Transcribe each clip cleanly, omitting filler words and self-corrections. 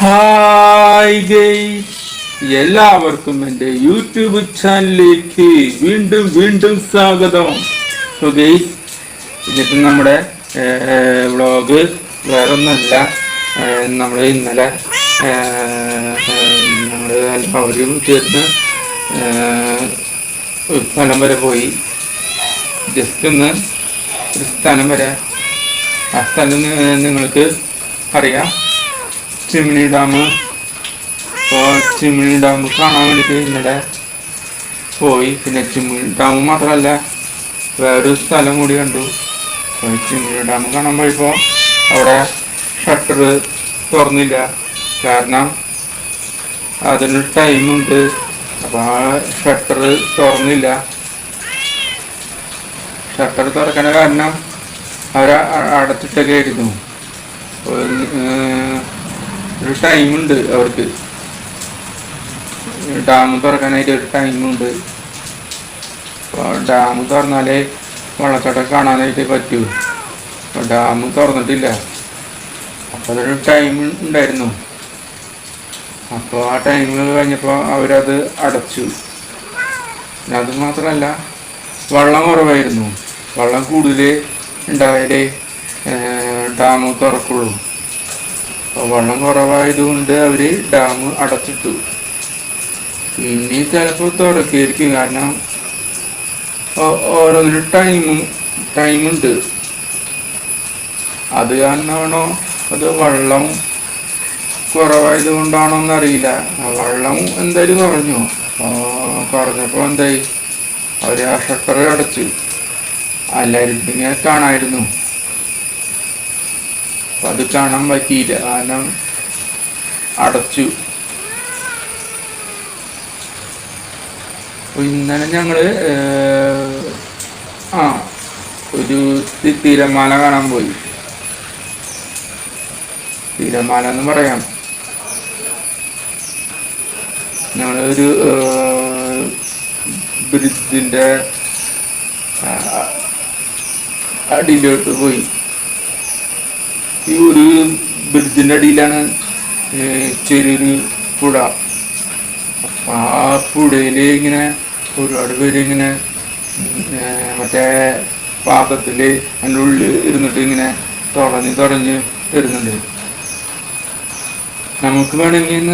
Hi guys, എല്ലാവർക്കും എൻ്റെ YouTube ചാനലിലേക്ക് വീണ്ടും വീണ്ടും സ്വാഗതം. സോ ഗൈസ്, ഇതിപ്പോൾ നമ്മുടെ വ്ളോഗ് വേറൊന്നല്ല. നമ്മൾ ഇന്നലെ നമ്മൾ എല്ലാവരും ചേർന്ന് ഒരു സ്ഥലം വരെ പോയി. ജസ്റ്റ് ഒന്ന് ഒരു സ്ഥലം വരെ, ആ സ്ഥലം നിങ്ങൾക്ക് അറിയാം, ചിമ്മിണി ഡാം. അപ്പോൾ ചിമ്മിണി ഡാം കാണാൻ വേണ്ടിയിട്ട് ഇന്നലെ പോയി. പിന്നെ ചിമ്മിണി ഡാം മാത്രമല്ല, വേറൊരു സ്ഥലം കൂടി കണ്ടു. ചിമ്മിണി ഡാം കാണാൻ പോയപ്പോൾ അവിടെ ഷട്ടർ തുറന്നില്ല. കാരണം അതിനൊരു ടൈമുണ്ട്. അപ്പോൾ ആ ഷട്ടർ തുറന്നില്ല. ഷട്ടർ തുറക്കണ കാരണം അവർ അടച്ചിട്ടൊക്കെ ആയിരുന്നു. ഒരു ടൈമുണ്ട് അവർക്ക്, ഡാം തുറക്കാനായിട്ട് ഒരു ടൈമുണ്ട്. അപ്പോൾ ഡാം തുറന്നാലേ വെള്ളച്ചാട്ടം കാണാനായിട്ട് പറ്റൂ. അപ്പോൾ ഡാം തുറന്നിട്ടില്ല. അപ്പോൾ അതൊരു ടൈം ഉണ്ടായിരുന്നു. അപ്പോൾ ആ ടൈം കഴിഞ്ഞപ്പോൾ അവരത് അടച്ചു. പിന്നെ അത് മാത്രമല്ല, വെള്ളം കുറവായിരുന്നു. വെള്ളം കൂടുതൽ ഉണ്ടായാലേ ഡാം തുറക്കുള്ളൂ. അപ്പോൾ വെള്ളം കുറവായതുകൊണ്ട് അവർ ഡാം അടച്ചിട്ടു. ഇനി ചിലപ്പോൾ തുറക്കായിരിക്കും. കാരണം ഓരോന്നിനും ടൈമുണ്ട്. അത് കാരണമാണോ അത് വെള്ളം കുറവായത് കൊണ്ടാണോ എന്നറിയില്ല. വെള്ളം എന്തായാലും കുറഞ്ഞു. കുറഞ്ഞപ്പോൾ എന്തായി, അവർ ആ ഷട്ടർ അടച്ചു. എല്ലാവരും കാണായിരുന്നു. അപ്പം അത് കാണാൻ പറ്റിയില്ല, കാരണം അടച്ചു. അപ്പോൾ ഇന്നലെ ഞങ്ങൾ ഒരു തിരമാല കാണാൻ പോയി. തിരമാല എന്ന് പറയാം. ഞങ്ങളൊരു ബ്രിഡ്ജിൻ്റെ അടിയിലോട്ട് പോയി. ഈ ഒരു ബ്രിഡ്ജിൻ്റെ അടിയിലാണ് ചെറിയൊരു പുഴ. ആ പുഴയിൽ ഇങ്ങനെ ഒരുപാട് പേര് ഇങ്ങനെ മറ്റേ പാത്രത്തിൽ അതിൻ്റെ ഉള്ളിൽ ഇരുന്നിട്ട് ഇങ്ങനെ തുടഞ്ഞ് വരുന്നുണ്ട്. നമുക്ക് വേണമെങ്കിൽ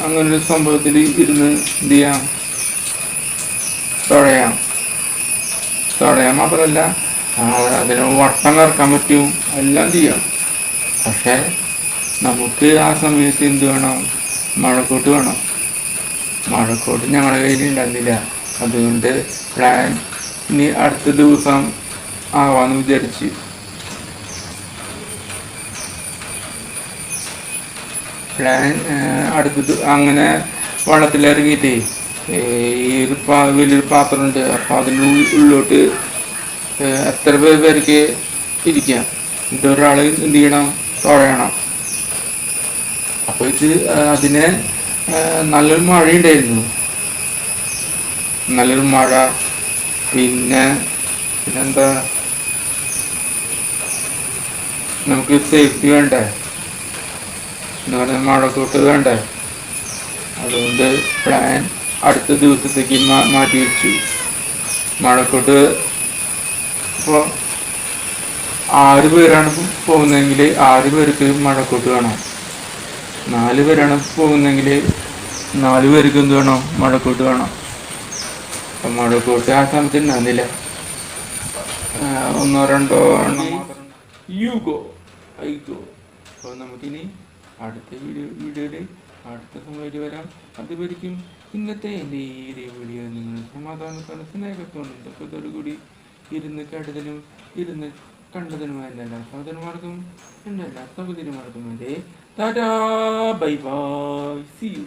അങ്ങനൊരു സംഭവത്തിൽ ഇരുന്ന് എന്ത് ചെയ്യാം, തുഴയാൻ മാത്രമല്ല അതിന് വട്ടം കറക്കാൻ പറ്റും, എല്ലാം ചെയ്യാം. പക്ഷേ നമുക്ക് ആ സമയത്ത് എന്ത് വേണം, മഴക്കോട്ട് വേണം. മഴക്കോട്ട് ഞങ്ങളുടെ കയ്യിൽ ഉണ്ടായിരുന്നില്ല. അതുകൊണ്ട് പ്ലാൻ ഇനി അടുത്ത ദിവസം ആവാന്ന് വിചാരിച്ച്. പ്ലാൻ അടുത്തത് അങ്ങനെ വെള്ളത്തിലിറങ്ങിയിട്ട് ഈ ഒരു വലിയൊരു പാത്രമുണ്ട്. അപ്പോൾ അതിൻ്റെ ഉള്ളിലോട്ട് എത്ര പേർക്ക് ഇരിക്കാം. ഇതൊരാൾ എന്ത് ചെയ്യണം, തുഴയണം. അപ്പോൾ അതിന് നല്ലൊരു മഴയുണ്ടായിരുന്നു. നല്ലൊരു മഴ. പിന്നെന്താ, നമുക്ക് സേഫ്റ്റി വേണ്ടേ, എന്ന് പറഞ്ഞാൽ മഴക്കോട്ട് വേണ്ടേ. അതുകൊണ്ട് പ്ലാൻ അടുത്ത ദിവസത്തേക്ക് മാറ്റി വെച്ചു. മഴക്കോട്ട് ഇപ്പോൾ 6 പേരാണ് പോകുന്നതെങ്കിൽ 6 പേർക്ക് മഴക്കോട്ട് വേണം. 4 പേരാണ് പോകുന്നതെങ്കിൽ 4 പേർക്ക് എന്ത് വേണം, മഴക്കോട്ട് വേണം. അപ്പം മഴക്കോട്ട് ആ സമയത്ത് ഉണ്ടാകുന്നില്ല. 1 2 എണ്ണം മാത്രം. അപ്പോൾ നമുക്കിനി അടുത്ത വീഡിയോയിൽ അടുത്ത സമയത്ത് വരാം. അതുവരെയും ഇന്നത്തെ എൻ്റെ ഈ വീഡിയോ നിങ്ങൾ സമാധാനത്തോടെ സ്നേഹത്തോടും കൂടി ഇരുന്ന് കേട്ടതിനും ഇരുന്ന് കണ്ടതിനുമായ എല്ലാ സഹോദരന്മാർക്കും എൻ്റെ എല്ലാ സഹോദരിമാർക്കും എൻ്റെ tata, bye bye, see U.